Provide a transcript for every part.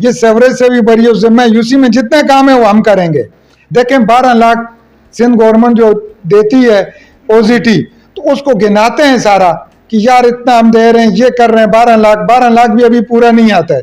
یہ سیوریج سے بھی بری ذمہ ہے. یوسی میں جتنے کام ہیں وہ ہم کریں گے. دیکھیں 12 لاکھ سندھ گورنمنٹ جو دیتی ہے او زی ٹی, تو اس کو گناتے ہیں سارا کہ یار اتنا ہم دے رہے ہیں, یہ کر رہے ہیں. 12 لاکھ بھی ابھی پورا نہیں آتا ہے,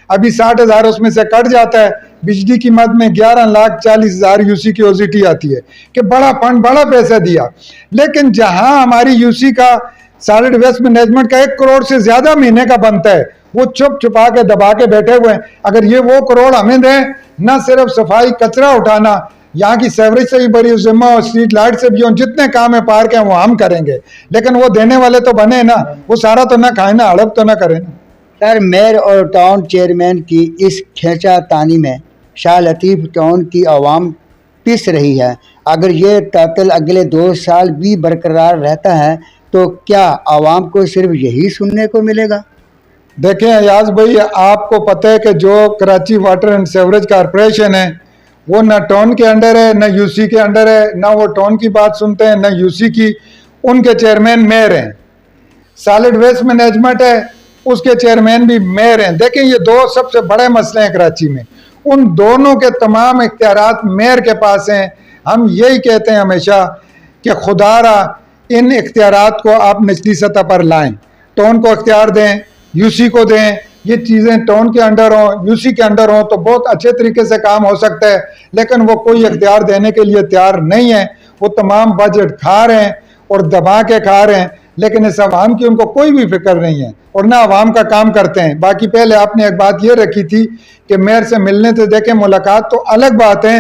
ابھی 60,000 اس میں سے کٹ جاتا ہے. بجلی کی مد میں 11,40,000 یوسی کی او زی ٹی آتی ہے کہ بڑا فنڈ, بڑا پیسہ دیا. لیکن جہاں ہماری یوسی کا سالڈ ویسٹ مینجمنٹ کا 1 کروڑ سے زیادہ مہینے کا بنتا ہے, وہ چھپ چھپا کے دبا کے بیٹھے ہوئے ہیں. اگر یہ وہ کروڑ ہمیں دیں, نہ صرف صفائی کچرا اٹھانا, یہاں کی سیوریج سے بھی بڑی ذمہ اور اسٹریٹ لائٹ سے بھی, جتنے کام ہے پارک ہیں وہ ہم کریں گے. لیکن وہ دینے والے تو بنے نا, وہ سارا تو نہ کھائیں نا, ہڑپ تو نہ کریں نا. سر, میئر اور ٹاؤن چیئرمین کی اس کھینچا تانی میں شاہ لطیف ٹاؤن کی عوام پس رہی ہے. اگر یہ تعطل اگلے 2 سال بھی برقرار رہتا ہے تو کیا عوام کو صرف یہی سننے کو ملے گا؟ دیکھیں ایاز بھائی, آپ کو پتہ ہے کہ جو Karachi water and sewerage corporation ہے وہ نہ ٹاؤن کے انڈر ہے نہ یوسی کے انڈر ہے, نہ وہ ٹاؤن کی بات سنتے ہیں نہ یوسی کی. ان کے چیئرمین میئر ہیں. سالڈ ویسٹ مینجمنٹ ہے, اس کے چیئرمین بھی میئر ہیں. دیکھیں یہ 2 سب سے بڑے مسئلے ہیں کراچی میں, ان دونوں کے تمام اختیارات میئر کے پاس ہیں. ہم یہی کہتے ہیں ہمیشہ کہ خدا را ان اختیارات کو آپ نچلی سطح پر لائیں, ٹاؤن کو اختیار دیں, یوسی کو دیں. یہ چیزیں ٹاؤن کے انڈر ہوں, یوسی کے انڈر ہوں تو بہت اچھے طریقے سے کام ہو سکتا ہے. لیکن وہ کوئی اختیار دینے کے لیے تیار نہیں ہے. وہ تمام بجٹ کھا رہے ہیں اور دبا کے کھا رہے ہیں, لیکن اس عوام کی ان کو کوئی بھی فکر نہیں ہے اور نہ عوام کا کام کرتے ہیں. باقی پہلے آپ نے ایک بات یہ رکھی تھی کہ میئر سے ملنے سے, دیکھیں ملاقات تو الگ بات ہے.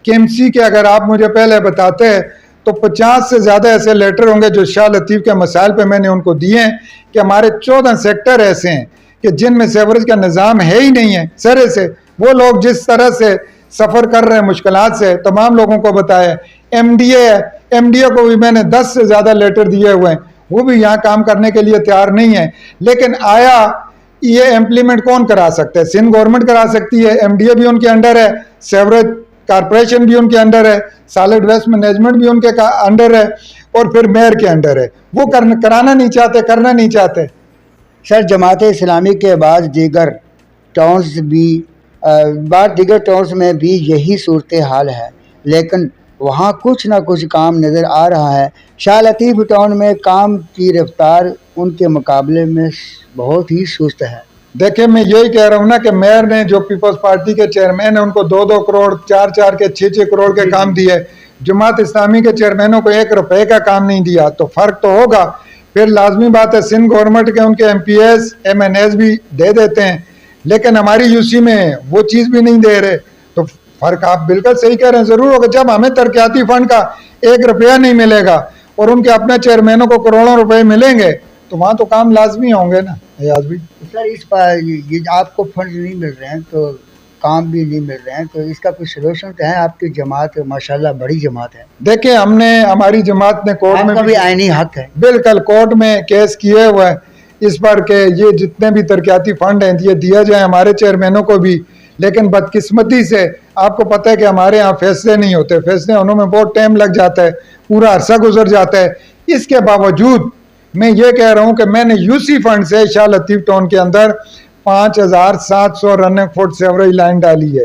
کے ایم سی کے اگر آپ مجھے پہلے بتاتے ہیں تو 50 سے زیادہ ایسے لیٹر ہوں گے جو شاہ لطیف کے مسائل پہ میں نے ان کو دیے ہیں کہ ہمارے 14 سیکٹر ایسے ہیں کہ جن میں سیوریج کا نظام ہے ہی نہیں ہے سرے سے. وہ لوگ جس طرح سے سفر کر رہے ہیں مشکلات سے, تمام لوگوں کو بتایا. ایم ڈی اے ہے, ایم ڈی اے کو بھی میں نے 10 سے زیادہ لیٹر دیے ہوئے ہیں, وہ بھی یہاں کام کرنے کے لیے تیار نہیں ہے. لیکن آیا یہ امپلیمنٹ کون کرا سکتا ہے؟ سندھ گورنمنٹ کرا سکتی ہے, ایم ڈی اے بھی ان کے انڈر ہے, سیوریج کارپوریشن بھی ان کے انڈر ہے, سالڈ ویسٹ مینجمنٹ بھی ان کے انڈر ہے, اور پھر میئر کے انڈر ہے. وہ کرانا نہیں چاہتے, کرنا نہیں چاہتے. سر, جماعت اسلامی کے بعض دیگر ٹاؤنز میں بھی یہی صورتحال ہے, لیکن وہاں کچھ نہ کچھ کام نظر آ رہا ہے. شاہ لطیف ٹاؤن میں کام کی رفتار ان کے مقابلے میں بہت ہی سست ہے. دیکھیں میں یہی کہہ رہا ہوں نا کہ میئر نے جو پیپلز پارٹی کے چیئرمین ہیں ان کو 2-2 کروڑ 4-4 کے 6-6 کروڑ کے کام دیے. جماعت اسلامی کے چیئرمینوں کو 1 روپے کا کام نہیں دیا, تو فرق تو ہوگا. پھر لازمی بات ہے سندھ گورنمنٹ کے ان کے M P S M N S بھی دے دیتے ہیں, لیکن ہماری یوسی میں وہ چیز بھی نہیں دے رہے. تو فرق آپ بالکل صحیح کہہ رہے ہیں, ضرور ہوگا. جب ہمیں ترقیاتی فنڈ کا 1 روپیہ نہیں ملے گا اور ان کے اپنے چیئرمینوں کو کروڑوں روپے ملیں گے تو وہاں تو کام لازمی ہوں گے نا. ایاز بھی سر, اس پر یہ آپ کو فنڈ نہیں مل رہے ہیں تو کام بھی نہیں مل رہے ہیں, تو اس کا کچھ سلوشن تو ہے؟ آپ کی جماعت ماشاءاللہ بڑی جماعت ہے. دیکھیں ہماری جماعت نے کورٹ میں بھی آئینی حق ہے, بالکل کورٹ میں کیس کیے ہوئے ہیں اس پر کہ یہ جتنے بھی ترقیاتی فنڈ ہیں یہ دیا جائیں ہمارے چیئرمینوں کو بھی. لیکن بدقسمتی سے آپ کو پتہ ہے کہ ہمارے ہاں فیصلے نہیں ہوتے, فیصلے ہونے میں بہت ٹائم لگ جاتا ہے, پورا عرصہ گزر جاتا ہے. اس کے باوجود میں یہ کہہ رہا ہوں کہ میں نے یوسی فنڈ سے شاہ لطیف ٹاؤن کے اندر 5,700 رننگ فٹ سیوریج لائن ڈالی ہے.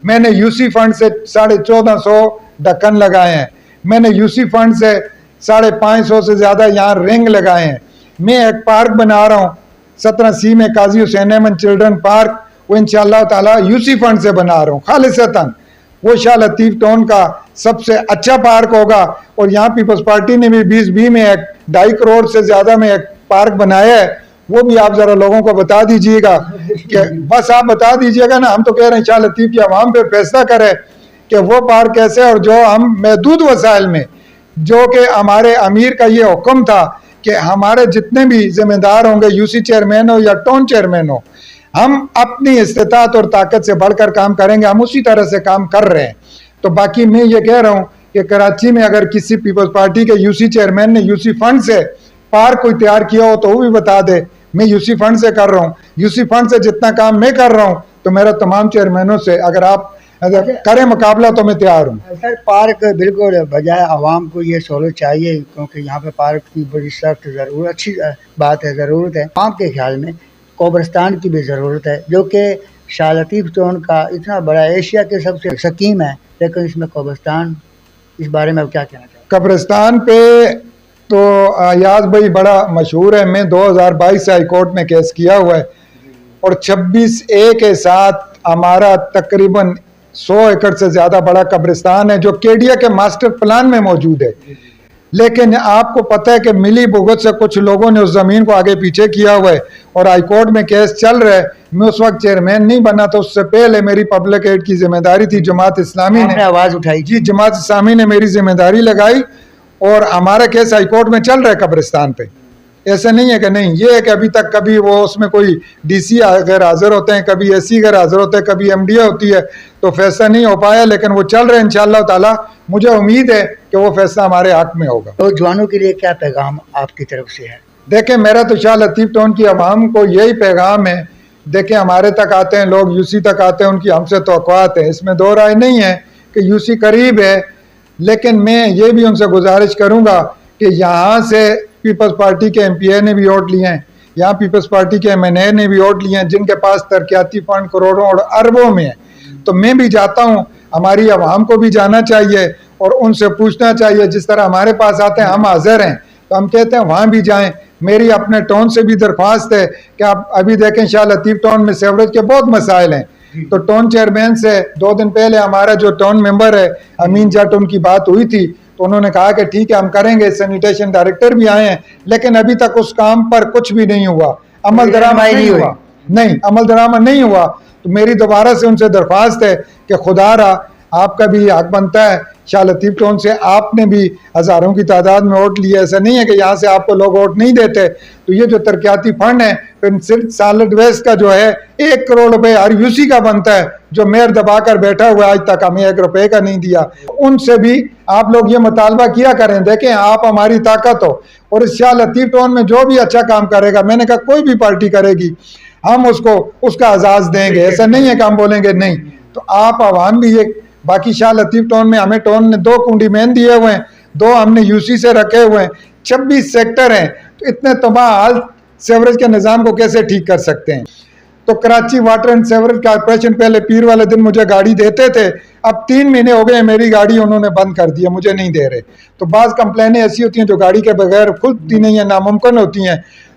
میں نے یوسی فنڈ سے 1450 ڈھکن لگائے ہیں. میں نے یوسی فنڈ سے 550 سے زیادہ یہاں رنگ لگائے ہیں. میں ایک پارک بنا رہا ہوں 17C میں, قاضی حسین احمد چلڈرن پارک, وہ انشاءاللہ تعالی یوسی فنڈ سے بنا رہا ہوں خالصتاً. وہ شاہ لطیف ٹاؤن کا سب سے اچھا پارک ہوگا. اور یہاں پیپلز پارٹی نے بھی 2020 میں 2.5 کروڑ سے زیادہ میں ایک پارک بنایا ہے, وہ بھی آپ ذرا لوگوں کو بتا دیجئے گا. کہ بس آپ بتا دیجئے گا نا, ہم تو کہہ رہے ہیں شاہ لطیف کی عوام پہ فیصلہ کرے کہ وہ پارک کیسے, اور جو ہم محدود وسائل میں, جو کہ ہمارے امیر کا یہ حکم تھا کہ ہمارے جتنے بھی ذمہ دار ہوں گے, یوسی چیئرمین ہو یا ٹاؤن چیئرمین ہو, ہم اپنی استطاعت اور طاقت سے بڑھ کر کام کریں گے. ہم اسی طرح سے کام کر رہے ہیں. تو باقی میں یہ کہہ رہا ہوں کہ کراچی میں اگر کسی پیپلز پارٹی کے یوسی چیئرمین نے یوسی فنڈ سے پارک کوئی تیار کیا ہو تو وہ بھی بتا دے. میں یوسی فنڈ سے کر رہا ہوں, یوسی فنڈ سے جتنا کام میں کر رہا ہوں تو میرا تمام چیئرمینوں سے اگر آپ کریں مقابلہ تو میں تیار ہوں. سر, پارک بالکل بجائے عوام کو یہ سہولت چاہیے, کیونکہ یہاں پہ پارک کی بڑی سخت ضرورت, اچھی بات ہے, ضرورت ہے. عوام کے خیال میں قبرستان کی بھی ضرورت ہے, جو کہ شاہ لطیف ٹون کا اتنا بڑا ایشیا کے سب سے سکیم ہے، لیکن اس میں قبرستان، اس بارے میں آپ کیا کہنا چاہتے ہیں؟ قبرستان پہ تو ایاز بھائی بڑا مشہور ہے، میں 2022 سے ہائی کورٹ میں کیس کیا ہوا ہے، اور 26A کے ساتھ ہمارا تقریباً 100 ایکڑ سے زیادہ بڑا قبرستان ہے جو کیڈیا کے ماسٹر پلان میں موجود ہے. لیکن آپ کو پتہ ہے کہ ملی بھگت سے کچھ لوگوں نے اس زمین کو آگے پیچھے کیا ہوا ہے اور ہائی کورٹ میں کیس چل رہا ہے. میں اس وقت چیئرمین نہیں بنا تھا، اس سے پہلے میری پبلک ایڈ کی ذمہ داری تھی، جماعت اسلامی نے آواز اٹھائی. جی جماعت اسلامی نے میری ذمہ داری لگائی اور ہمارا کیس ہائی کورٹ میں چل رہا ہے قبرستان پہ. ایسا نہیں ہے کہ نہیں، یہ ہے کہ ابھی تک کبھی وہ اس میں کوئی ڈی سی غیر حاضر ہوتے ہیں، کبھی ایس سی غیر حاضر ہوتے ہیں، کبھی ایم ڈی اے ہوتی ہے، تو فیصلہ نہیں ہو پایا، لیکن وہ چل رہے ہیں انشاءاللہ تعالی. مجھے امید ہے کہ وہ فیصلہ ہمارے حق میں ہوگا. تو جوانوں کے لیے کیا پیغام آپ کی طرف سے ہے؟ دیکھیں میرا تو شاہ لطیف ٹون کی عوام کو یہی پیغام ہے. دیکھیں ہمارے تک آتے ہیں لوگ، یو سی تک آتے ہیں، ان کی ہم سے توقعات ہیں، اس میں دو رائے نہیں ہے کہ یو سی قریب ہے. لیکن میں یہ بھی ان سے گزارش کروں گا کہ یہاں سے پیپلز پارٹی کے ایم پی اے نے بھی ووٹ لیے ہیں، یہاں پیپلز پارٹی کے ایم این اے نے بھی ووٹ لیے ہیں، جن کے پاس ترقیاتی فنڈ کروڑوں اور اربوں میں ہیں. تو میں بھی جاتا ہوں، ہماری عوام کو بھی جانا چاہیے اور ان سے پوچھنا چاہیے. جس طرح ہمارے پاس آتے ہیں ہم حاضر ہیں، تو ہم کہتے ہیں وہاں بھی جائیں. میری اپنے ٹون سے بھی درخواست ہے کہ آپ ابھی دیکھیں شاہ لطیف ٹون میں سیوریج کے بہت مسائل ہیں. تو ٹون چیئرمین سے 2 دن پہلے ہمارا جو ٹون ممبر ہے امین جٹ، ان کی بات ہوئی تھی، تو انہوں نے کہا کہ ٹھیک ہے ہم کریں گے. سینیٹیشن ڈائریکٹر بھی آئے ہیں، لیکن ابھی تک اس کام پر کچھ بھی نہیں ہوا، عمل درآمد نہیں ہوا. نہیں، عمل درآمد نہیں ہوا. تو میری دوبارہ سے ان سے درخواست ہے کہ خدا را آپ کا بھی حق بنتا ہے. شاہ لطیف ٹون سے آپ نے بھی ہزاروں کی تعداد میں ووٹ لیے، ایسا نہیں ہے کہ یہاں سے آپ کو لوگ ووٹ نہیں دیتے. تو یہ جو ترقیاتی فنڈ ہے، پھر صرف سالڈ ویسٹ کا جو ہے 1 کروڑ روپے ہر یو سی کا بنتا ہے، جو میئر دبا کر بیٹھا ہوا ہے، آج تک ہمیں 1 روپے کا نہیں دیا. ان سے بھی آپ لوگ یہ مطالبہ کیا کریں. دیکھیں آپ ہماری طاقت ہو، اور اس شاہ لطیف ٹون میں جو بھی اچھا کام کرے گا، میں نے کہا کوئی بھی پارٹی کرے گی، ہم اس کو اس کا اعزاز دیں گے. ایسا نہیں ہے کہ ہم بولیں گے نہیں. تو آپ عوام بھی یہ، باقی شاہ لطیف ٹون میں ہمیں ٹون نے 2 کنڈی مین دیے ہوئے ہیں، 2 ہم نے یو سی سے رکھے ہوئے ہیں، 26 سیکٹر ہیں. تو اتنے تباہ حال سیوریج کے نظام کو کیسے ٹھیک کر سکتے ہیں؟ تو Karachi water and sewerage corporation پہلے پیر والے دن مجھے گاڑی دیتے تھے، اب 3 مہینے ہو گئے میری گاڑی انہوں نے بند کر دی ہے، مجھے نہیں دے رہے. تو بعض کمپلینیں ایسی ہوتی ہیں جو گاڑی کے بغیر کھلتی نہیں ہیں، ناممکن ہوتی ہیں.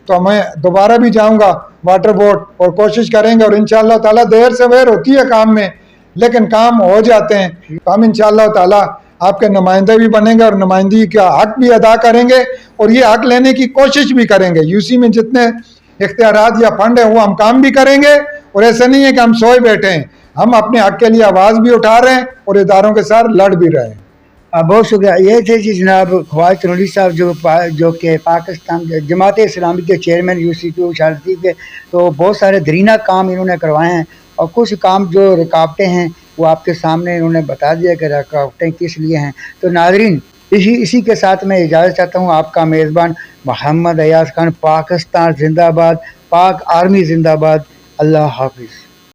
تو میں دوبارہ بھی جاؤں گا واٹر بورڈ اور کوشش کریں گے، اور انشاءاللہ تعالیٰ دیر سے ویر ہوتی ہے کام میں، لیکن کام ہو جاتے ہیں. تو ہم انشاءاللہ تعالیٰ آپ کے نمائندے بھی بنیں گے اور نمائندگی کا حق بھی ادا کریں گے، اور یہ حق لینے کی کوشش بھی کریں گے. یو سی میں جتنے اختیارات یا فنڈ ہیں وہ ہم کام بھی کریں گے، اور ایسا نہیں ہے کہ ہم سوئے بیٹھے ہیں، ہم اپنے حق کے لیے آواز بھی اٹھا رہے ہیں اور اداروں کے ساتھ لڑ بھی رہے ہیں. بہت شکریہ. یہ تھے جی جناب خواجہ تنوری صاحب، جو کہ پاکستان جماعت اسلامی کے چیئرمین یو سی ٹو شاہ لطیف کے. تو بہت سارے درینہ کام انہوں نے کروائے ہیں، اور کچھ کام جو رکاوٹیں ہیں وہ آپ کے سامنے انہوں نے بتا دیا کہ رکاوٹیں کس لیے ہیں. تو ناظرین، اسی کے ساتھ میں اجازت چاہتا ہوں. آپ کا میزبان محمد ایاز خان. پاکستان زندہ باد، پاک آرمی زندہ باد. اللہ حافظ.